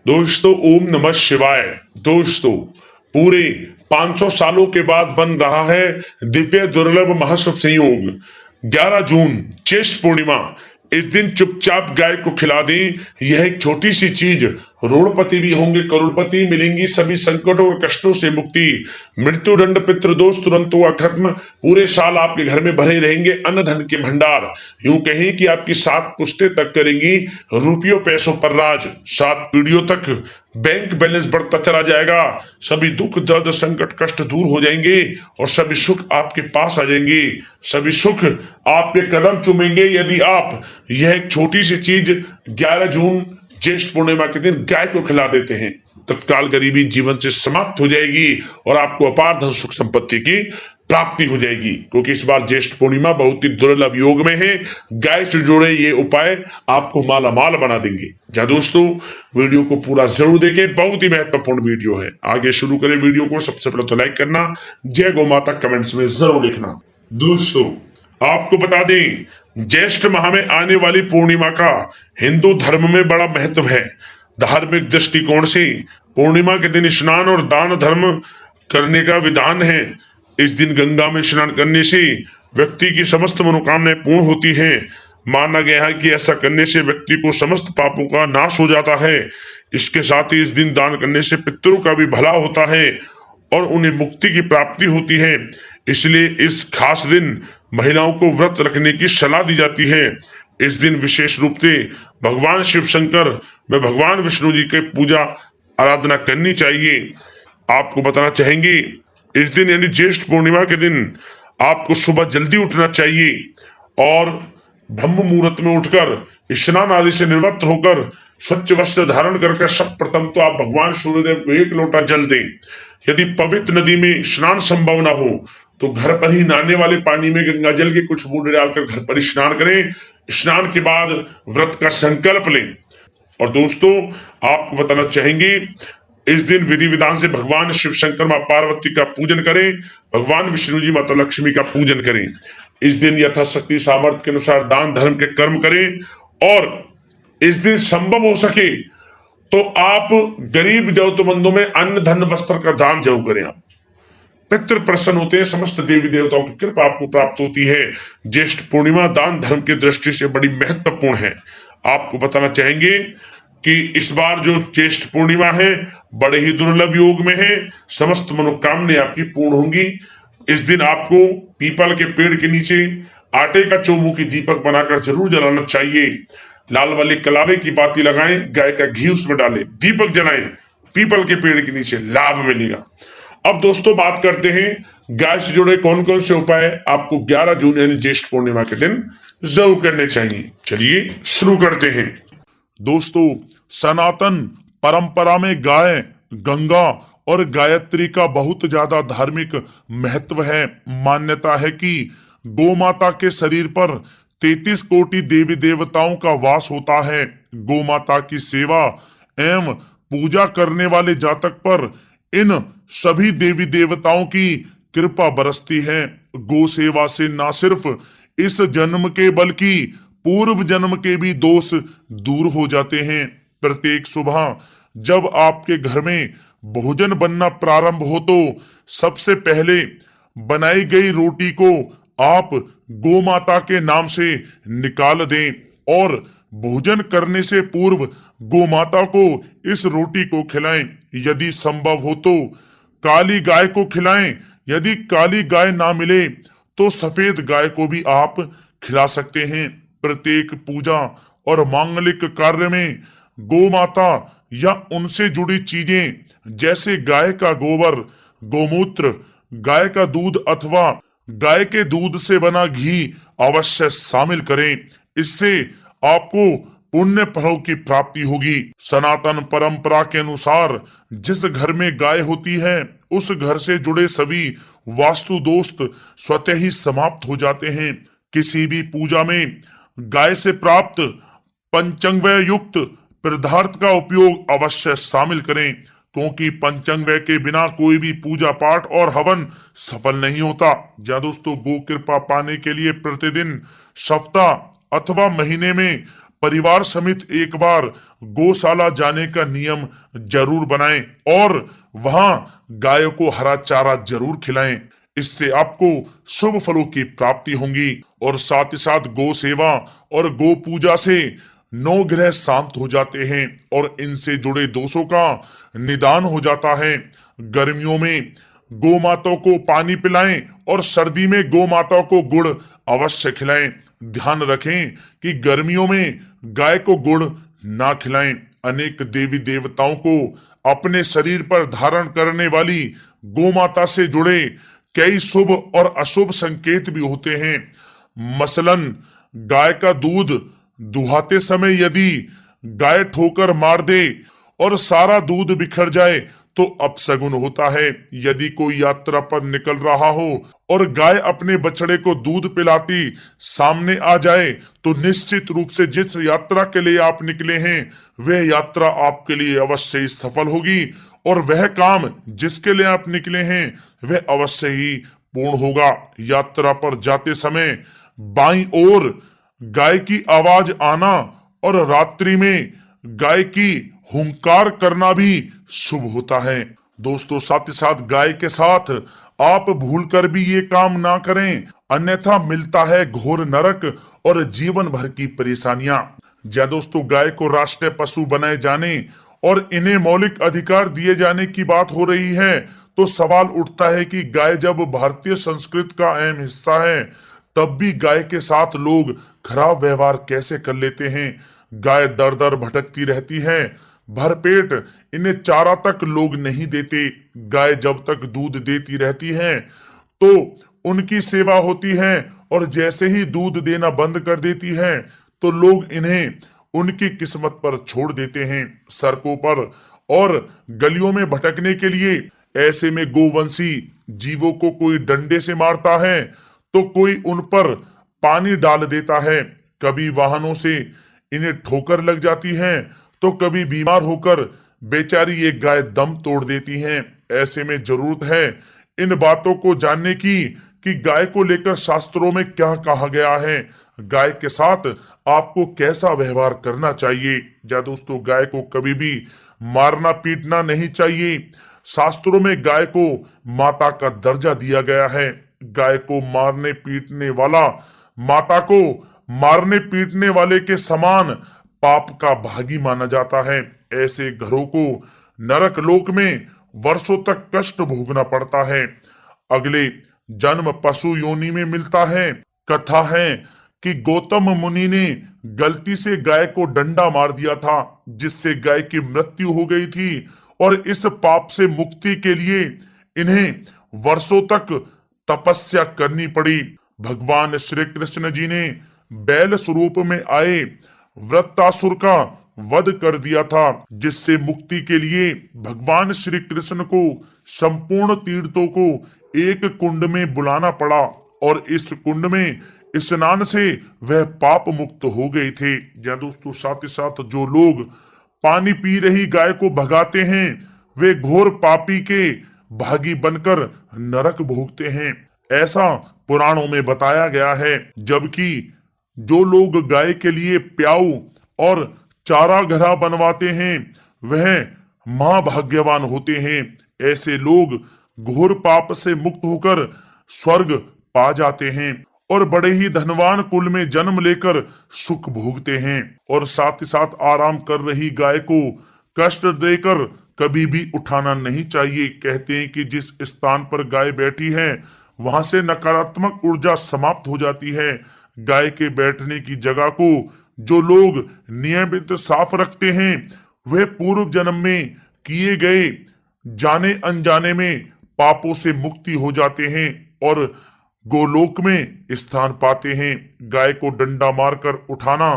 दोस्तों ओम नमः शिवाय। दोस्तों पूरे 500 सालों के बाद बन रहा है दिव्य दुर्लभ महाशुभ संयोग। 11 जून ज्येष्ठ पूर्णिमा। इस दिन चुपचाप गाय को खिला दें। यह एक छोटी सी चीज रोड़पति भी होंगे करोड़पति, मिलेंगी सभी संकटों और कष्टों से मुक्ति। मृत्यु दंड पितृदोष तुरंत हुआ खत्म। पूरे साल आपके घर में भरे रहेंगे अन्न धन के भंडार। यूं कहें कि आपकी 7 पुश्तें तक करेंगी रुपयों पैसों पर राज। 7 पीढ़ियों तक बैंक बैलेंस बढ़ता चला जाएगा। सभी दुख दर्द संकट कष्ट दूर हो जाएंगे और सभी सुख आपके पास आ जाएंगे। सभी सुख आपके कदम चूमेंगे यदि आप यह एक छोटी सी चीज 11 जून ज्येष्ठ पूर्णिमा के दिन गाय को खिला देते हैं। तत्काल गरीबी जीवन से समाप्त हो जाएगी और आपको अपार धन सुख संपत्ति की प्राप्ति हो जाएगी, क्योंकि इस बार ज्येष्ठ पूर्णिमा बहुत ही दुर्लभ योग में है। गाय से जुड़े ये उपाय आपको माला माल बना देंगे। जा दोस्तों वीडियो को पूरा जरूर देखें, बहुत ही महत्वपूर्ण वीडियो है। आगे शुरू करें वीडियो को। सबसे पहले तो लाइक करना, जय गौ माता कमेंट्स में जरूर लिखना। दोस्तों आपको बता दें, ज्येष्ठ माह में आने वाली पूर्णिमा का हिंदू धर्म में बड़ा महत्व है। धार्मिक दृष्टिकोण से पूर्णिमा के दिन स्नान और दान धर्म करने का विधान है। इस दिन गंगा में स्नान करने से व्यक्ति की समस्त मनोकामनाएं पूर्ण होती हैं। माना गया है कि ऐसा करने से व्यक्ति को समस्त पापों का नाश हो जाता है। इसके साथ ही इस दिन दान करने से पितरों का भी भला होता है और उन्हें मुक्ति की प्राप्ति होती है। इसलिए इस खास दिन महिलाओं को व्रत रखने की सलाह दी जाती है। इस दिन विशेष रूप से भगवान शिव शंकर व भगवान विष्णु जी की पूजा आराधना करनी चाहिए। आपको बताना चाहेंगे, इस दिन यानी ज्येष्ठ पूर्णिमा के दिन आपको सुबह जल्दी उठना चाहिए और ब्रह्म मुहूर्त में उठकर स्नान आदि से निवृत्त होकर स्वच्छ वस्त्र धारण करके सब प्रथम तो आप भगवान सूर्यदेव को 1 लोटा जल दें। यदि पवित्र नदी में स्नान संभव ना हो तो घर पर ही नहाने वाले पानी में गंगा जल के कुछ बूंद डालकर घर पर ही स्नान करें। स्नान के बाद व्रत का संकल्प लें। और दोस्तों आपको बताना चाहेंगे, इस दिन विधि विधान से भगवान शिव शंकर मां पार्वती का पूजन करें, भगवान विष्णु जी माता लक्ष्मी का पूजन करें। इस दिन यथाशक्ति सामर्थ्य के अनुसार दान धर्म के कर्म करें और इस दिन संभव हो सके तो आप गरीब जरूरतमंदों में अन्न धन वस्त्र का दान जरूर करें। आप पितृ प्रसन्न होते हैं, समस्त देवी देवताओं की कृपा आपको प्राप्त होती है। ज्येष्ठ पूर्णिमा दान धर्म की दृष्टि से बड़ी महत्वपूर्ण है। आपको बताना चाहेंगे कि इस बार जो ज्येष्ठ पूर्णिमा है बड़े ही दुर्लभ योग में है। समस्त मनोकामनाएं आपकी पूर्ण होंगी। इस दिन आपको पीपल के पेड़ के नीचे आटे का चौमुखी दीपक बनाकर जरूर जलाना चाहिए। लाल वाले कलावे की बाती लगाएं, गाय का घी उसमें डालें, दीपक जलाएं, पीपल के पेड़ के नीचे, लाभ मिलेगा। अब दोस्तों बात करते हैं गाय से जुड़े कौन कौन से उपाय आपको 11 जून यानी ज्येष्ठ पूर्णिमा के दिन जरूर करने चाहिए। चलिए शुरू करते हैं। दोस्तों सनातन परंपरा में गाय, गंगा और गायत्री का बहुत ज्यादा धार्मिक महत्व है। मान्यता है कि गौ माता के शरीर पर 33 कोटि देवी देवताओं का वास होता है। गौ माता की सेवा एवं पूजा करने वाले जातक पर इन सभी देवी देवताओं की कृपा बरसती है। गौ सेवा से न सिर्फ इस जन्म के बल्कि पूर्व जन्म के भी दोष दूर हो जाते हैं। प्रत्येक सुबह जब आपके घर में भोजन बनना प्रारंभ हो तो सबसे पहले बनाई गई रोटी को आप गौ माता के नाम से निकाल दें और भोजन करने से पूर्व गौ माता को इस रोटी को खिलाएं। यदि संभव हो तो काली गाय को खिलाएं। यदि काली गाय ना मिले तो सफेद गाय को भी आप खिला सकते हैं। प्रत्येक पूजा और मांगलिक कार्य में गौ माता या उनसे जुड़ी चीजें जैसे गाय का गोबर, गोमूत्र, गाय का दूध अथवा गाय के दूध से बना घी अवश्य शामिल करें। इससे आपको पुण्य फलों की प्राप्ति होगी। सनातन परंपरा के अनुसार जिस घर में गाय होती है उस घर से जुड़े सभी वास्तु दोष स्वतः ही समाप्त हो जाते हैं। किसी भी पूजा में गाय से प्राप्त पंचांगव्य युक्त पदार्थ का उपयोग अवश्य शामिल करें, क्योंकि पंचांगव्य के बिना कोई भी पूजा पाठ और हवन सफल नहीं होता। या दोस्तों गो कृपा पाने के लिए प्रतिदिन, सप्ताह अथवा महीने में परिवार समेत एक बार गौशाला जाने का नियम जरूर बनाएं और वहां गायों को हरा चारा जरूर खिलाएं। इससे आपको शुभ फलों की प्राप्ति होगी और साथ ही साथ गौ सेवा और गौ पूजा से 9 ग्रह शांत हो जाते हैं और इनसे जुड़े दोषों का निदान हो जाता है। गर्मियों में गौ माता को पानी पिलाएं और सर्दी में गौ माता को गुड़ अवश्य खिलाएं। ध्यान रखें कि गर्मियों में गाय को गुड़ ना खिलाएं। अनेक देवी देवताओं को अपने शरीर पर धारण करने वाली गौ माता से जुड़े कई शुभ और अशुभ संकेत भी होते हैं। मसलन गाय का दूध दुहाते समय यदि गाय ठोकर मार दे और सारा दूध बिखर जाए तो अपशगुन होता है। यदि कोई यात्रा पर निकल रहा हो और गाय अपने बछड़े को दूध पिलाती सामने आ जाए तो निश्चित रूप से जिस यात्रा के लिए आप निकले हैं वह यात्रा आपके लिए अवश्य ही सफल होगी और वह काम जिसके लिए आप निकले हैं वह अवश्य ही पूर्ण होगा। यात्रा पर जाते समय बाईं ओर गाय की आवाज आना और रात्रि में गाय की हुंकार करना भी शुभ होता है। दोस्तों साथ ही साथ गाय के साथ आप भूलकर भी ये काम ना करें, अन्यथा मिलता है घोर नरक और जीवन भर की परेशानियां। जय दोस्तों, गाय को राष्ट्रीय पशु बनाए जाने और इन्हें मौलिक अधिकार दिए जाने की बात हो रही है तो सवाल उठता है कि गाय जब भारतीय संस्कृति का अहम हिस्सा है तब भी गाय के साथ लोग खराब व्यवहार कैसे कर लेते हैं। गाय दर दर भटकती रहती है, भरपेट इन्हें चारा तक लोग नहीं देते। गाय जब तक दूध देती रहती है तो उनकी सेवा होती है और जैसे ही दूध देना बंद कर देती है तो लोग इन्हें उनकी किस्मत पर छोड़ देते हैं, सड़कों पर और गलियों में भटकने के लिए। ऐसे में गोवंशी जीवों को कोई डंडे से मारता है तो कोई उन पर पानी डाल देता है। कभी वाहनों से इन्हें ठोकर लग जाती है तो कभी बीमार होकर बेचारी ये गाय दम तोड़ देती हैं। ऐसे में जरूरत है इन बातों को जानने की कि गाय को लेकर शास्त्रों में क्या कहा गया है, गाय के साथ आपको कैसा व्यवहार करना चाहिए। या दोस्तों, गाय को कभी भी मारना पीटना नहीं चाहिए। शास्त्रों में गाय को माता का दर्जा दिया गया है। गाय को मारने पीटने वाला माता को मारने पीटने वाले के समान पाप का भागी माना जाता है। ऐसे घरों को नरक लोक में वर्षों तक कष्ट भोगना पड़ता है। अगले जन्म पशु योनि में मिलता है। कथा है कि गौतम मुनि ने गलती से गाय को डंडा मार दिया था जिससे गाय की मृत्यु हो गई थी और इस पाप से मुक्ति के लिए इन्हें वर्षों तक तपस्या करनी पड़ी। भगवान श्री कृष्ण जी ने बैल स्वरूप में आए वृत्तासुर का वध कर दिया था जिससे मुक्ति के लिए भगवान श्री कृष्ण को संपूर्ण तीर्थों को एक कुंड में बुलाना पड़ा और इस कुंड में स्नान से वह पाप मुक्त हो गए थे। या दोस्तों, साथ ही साथ जो लोग पानी पी रही गाय को भगाते हैं वे घोर पापी के भागी बनकर नरक भोगते हैं, ऐसा पुराणों में बताया गया है। जबकि जो लोग गाय के लिए प्याऊ और चारा घरा बनवाते हैं वह महाभाग्यवान होते हैं। ऐसे लोग घोर पाप से मुक्त होकर स्वर्ग पा जाते हैं और बड़े ही धनवान कुल में जन्म लेकर सुख भोगते हैं। और साथ ही साथ आराम कर रही गाय को कष्ट देकर कभी भी उठाना नहीं चाहिए। कहते हैं कि जिस स्थान पर गाय बैठी है वहां से नकारात्मक ऊर्जा समाप्त हो जाती है। गाय के बैठने की जगह को जो लोग नियमित साफ रखते हैं वे पूर्व जन्म में किए गए जाने अनजाने में पापों से मुक्ति हो जाते हैं और गोलोक में स्थान पाते हैं। गाय को डंडा मारकर उठाना,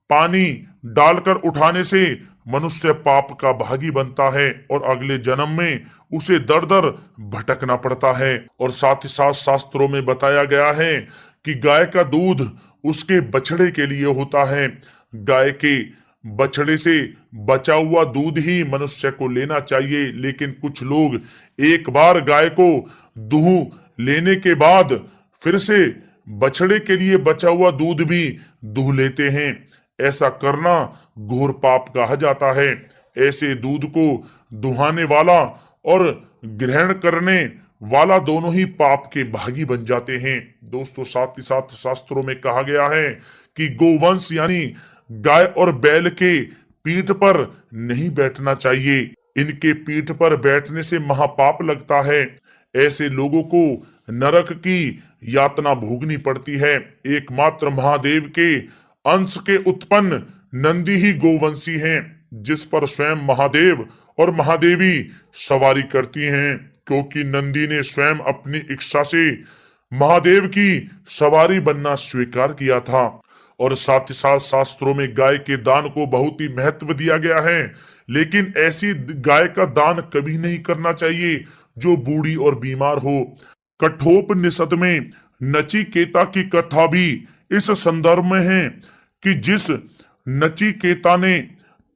पानी डालकर उठाने से मनुष्य पाप का भागी बनता है और अगले जन्म में उसे दर दर भटकना पड़ता है। और साथ ही साथ शास्त्रों में बताया गया है कि गाय का दूध उसके बछड़े के लिए होता है। गाय के बछड़े से बचा हुआ दूध ही मनुष्य को लेना चाहिए, लेकिन कुछ लोग एक बार गाय को दूह लेने के बाद फिर से बछड़े के लिए बचा हुआ दूध भी दूह लेते हैं। ऐसा करना घोर पाप कहा जाता है। ऐसे दूध को दुहाने वाला और ग्रहण करने वाला दोनों ही पाप के भागी बन जाते हैं। दोस्तों, साथ ही साथ शास्त्रों में कहा गया है कि गोवंश यानी गाय और बैल के पीठ पर नहीं बैठना चाहिए। इनके पीठ पर बैठने से महापाप लगता है। ऐसे लोगों को नरक की यातना भोगनी पड़ती है। एकमात्र महादेव के अंश के उत्पन्न नंदी ही गोवंशी हैं, जिस पर स्वयं महादेव और महादेवी सवारी करती हैं, क्योंकि नंदी ने स्वयं अपनी इच्छा से महादेव की सवारी बनना स्वीकार किया था। और साथ ही साथ शास्त्रों में गाय के दान को बहुत ही महत्व दिया गया है, लेकिन ऐसी गाय का दान कभी नहीं करना चाहिए जो बूढ़ी और बीमार हो। कठोपनिषद में नचिकेता की कथा भी इस संदर्भ में है कि जिस नचिकेता ने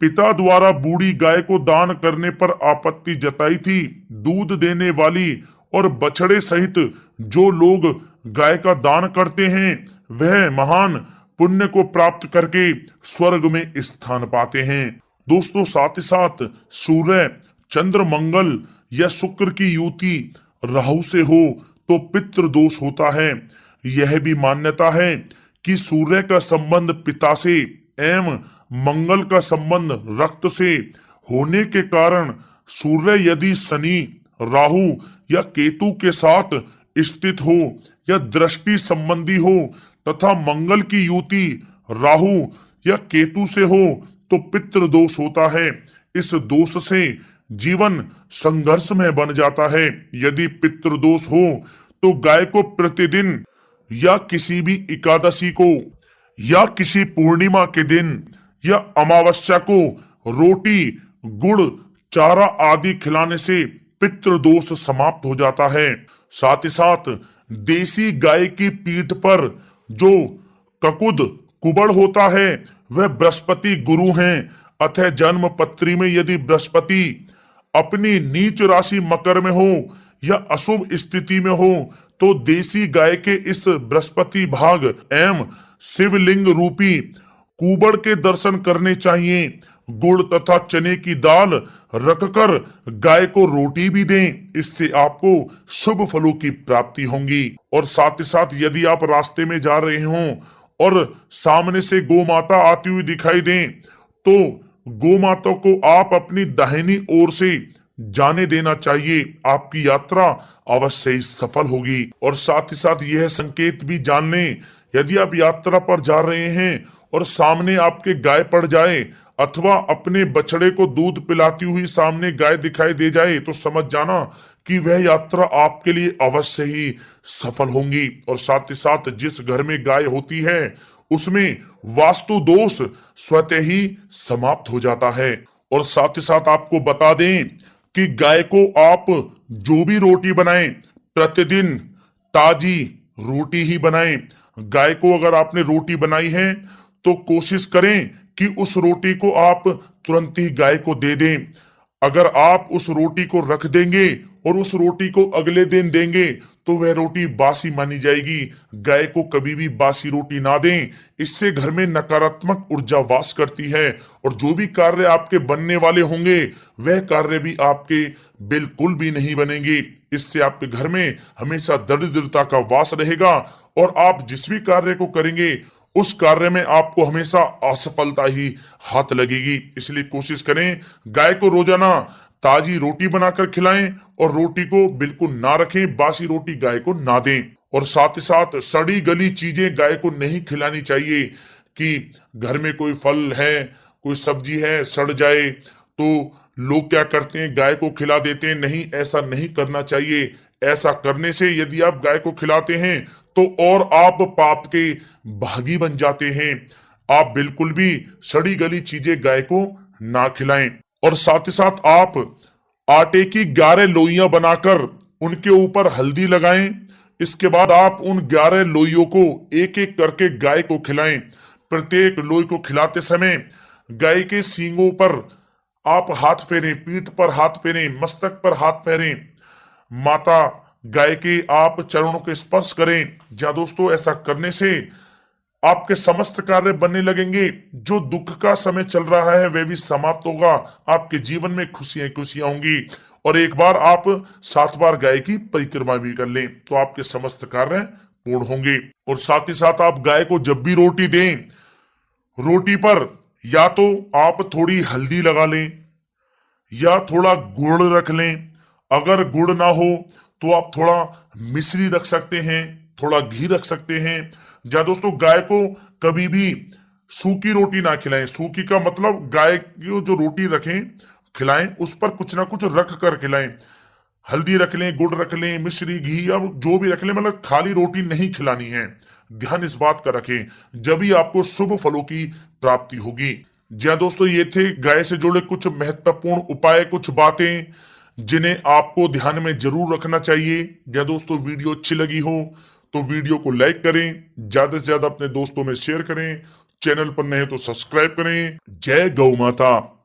पिता द्वारा बूढ़ी गाय को दान करने पर आपत्ति जताई थी, दूध देने वाली और बछड़े सहित जो लोग गाय का दान करते हैं वह महान पुण्य को प्राप्त करके स्वर्ग में स्थान पाते हैं। दोस्तों, साथ ही साथ सूर्य, चंद्र, मंगल या शुक्र की युति राहु से हो तो पितृ दोष होता है। यह भी मान्यता है कि सूर्य का संबंध पिता से एवं मंगल का संबंध रक्त से होने के कारण सूर्य यदि शनि, राहु या केतु के साथ स्थित हो या दृष्टि संबंधी हो तथा मंगल की युति राहु या केतु से हो तो पितृ दोष होता है। इस दोष से जीवन संघर्ष में बन जाता है। यदि पितृ दोष हो तो गाय को प्रतिदिन या किसी भी एकादशी को या किसी पूर्णिमा के दिन या अमावस्या को रोटी, गुड़, चारा आदि खिलाने से पितृ दोष समाप्त हो जाता है। साथ ही साथ देसी गाय की पीठ पर जो ककुद कुबड़ होता है वह बृहस्पति गुरु हैं। अतः जन्म पत्री में यदि बृहस्पति अपनी नीच राशि मकर में हो या अशुभ स्थिति में हो तो देसी गाय के इस बृहस्पति भाग एवं शिवलिंग रूपी कुबड़ के दर्शन करने चाहिए। गुड़ तथा चने की दाल रखकर गाय को रोटी भी दें, इससे आपको शुभ फलों की प्राप्ति होगी। और साथ ही साथ यदि आप रास्ते में जा रहे हों और सामने से गौ माता आती हुई दिखाई दें तो गौ माता को आप अपनी दाहिनी ओर से जाने देना चाहिए। आपकी यात्रा अवश्य ही सफल होगी। और साथ ही साथ यह संकेत भी जान लें, यदि आप यात्रा पर जा रहे हैं और सामने आपके गाय पड़ जाए अथवा अपने बछड़े को दूध पिलाती हुई सामने गाय दिखाई दे जाए तो समझ जाना कि वह यात्रा आपके लिए अवश्य ही सफल होगी। और साथ ही साथ जिस घर में गाय होती है उसमें वास्तु दोष स्वतः ही समाप्त हो जाता है। और साथ ही साथ आपको बता दें कि गाय को आप जो भी रोटी बनाएं प्रतिदिन ताजी रोटी ही बनाएं। गाय को अगर आपने रोटी बनाई है तो कोशिश करें कि उस रोटी को आप तुरंत ही गाय को दे दें। अगर आप उस रोटी को रख देंगे और उस रोटी को अगले दिन देंगे तो वह रोटी बासी मानी जाएगी। गाय को कभी भी बासी रोटी ना दें, इससे घर में नकारात्मक ऊर्जा वास करती है और जो भी कार्य आपके बनने वाले होंगे वह कार्य भी आपके बिल्कुल भी नहीं बनेंगे। इससे आपके घर में हमेशा दरिद्रता का वास रहेगा और आप जिस भी कार्य को करेंगे उस कार्य में आपको हमेशा असफलता ही हाथ लगेगी। इसलिए कोशिश करें गाय को रोजाना ताजी रोटी बनाकर खिलाएं और रोटी को बिल्कुल ना रखें, बासी रोटी गाय को ना दें। और साथ ही साथ सड़ी गली चीजें गाय को नहीं खिलानी चाहिए कि घर में कोई फल है, कोई सब्जी है, सड़ जाए तो लोग क्या करते हैं गाय को खिला देते हैं। नहीं, ऐसा नहीं करना चाहिए। ऐसा करने से यदि आप गाय को खिलाते हैं तो और आप पाप के भागी बन जाते हैं। आप बिल्कुल भी सड़ी गली चीजें गाय को ना खिलाएं। और साथ ही साथ आप आटे की 11 लोइयां बनाकर उनके ऊपर हल्दी लगाएं। इसके बाद आप उन 11 लोइयों को एक एक करके गाय को खिलाएं। प्रत्येक लोई को खिलाते समय गाय के सींगों पर आप हाथ फेरें, पीठ पर हाथ फेरें, मस्तक पर हाथ फेरें, माता गाय के आप चरणों के स्पर्श करें। जहाँ दोस्तों ऐसा करने से आपके समस्त कार्य बनने लगेंगे। जो दुख का समय चल रहा है वह भी समाप्त होगा। आपके जीवन में खुशियां खुशियां होंगी। और एक बार आप 7 बार गाय की परिक्रमा भी कर लें तो आपके समस्त कार्य पूर्ण होंगे। और साथ ही साथ आप गाय को जब भी रोटी दें, रोटी पर या तो आप थोड़ी हल्दी लगा लें या थोड़ा गुड़ रख लें। अगर गुड़ ना हो तो आप थोड़ा मिश्री रख सकते हैं, थोड़ा घी रख सकते हैं। या दोस्तों, गाय को कभी भी सूखी रोटी ना खिलाएं। सूखी का मतलब गाय की जो रोटी रखें खिलाएं उस पर कुछ ना कुछ रख कर खिलाएं। हल्दी रख लें, गुड़ रख लें, मिश्री, घी या जो भी रख लें, मतलब खाली रोटी नहीं खिलानी है। ध्यान इस बात का रखें, जब ही आपको शुभ फलों की प्राप्ति होगी। जी हाँ दोस्तों, ये थे गाय से जुड़े कुछ महत्वपूर्ण उपाय, कुछ बातें जिन्हें आपको ध्यान में जरूर रखना चाहिए। या दोस्तों, वीडियो अच्छी लगी हो तो वीडियो को लाइक करें, ज्यादा से ज्यादा अपने दोस्तों में शेयर करें, चैनल पर नए तो सब्सक्राइब करें। जय गौ माता।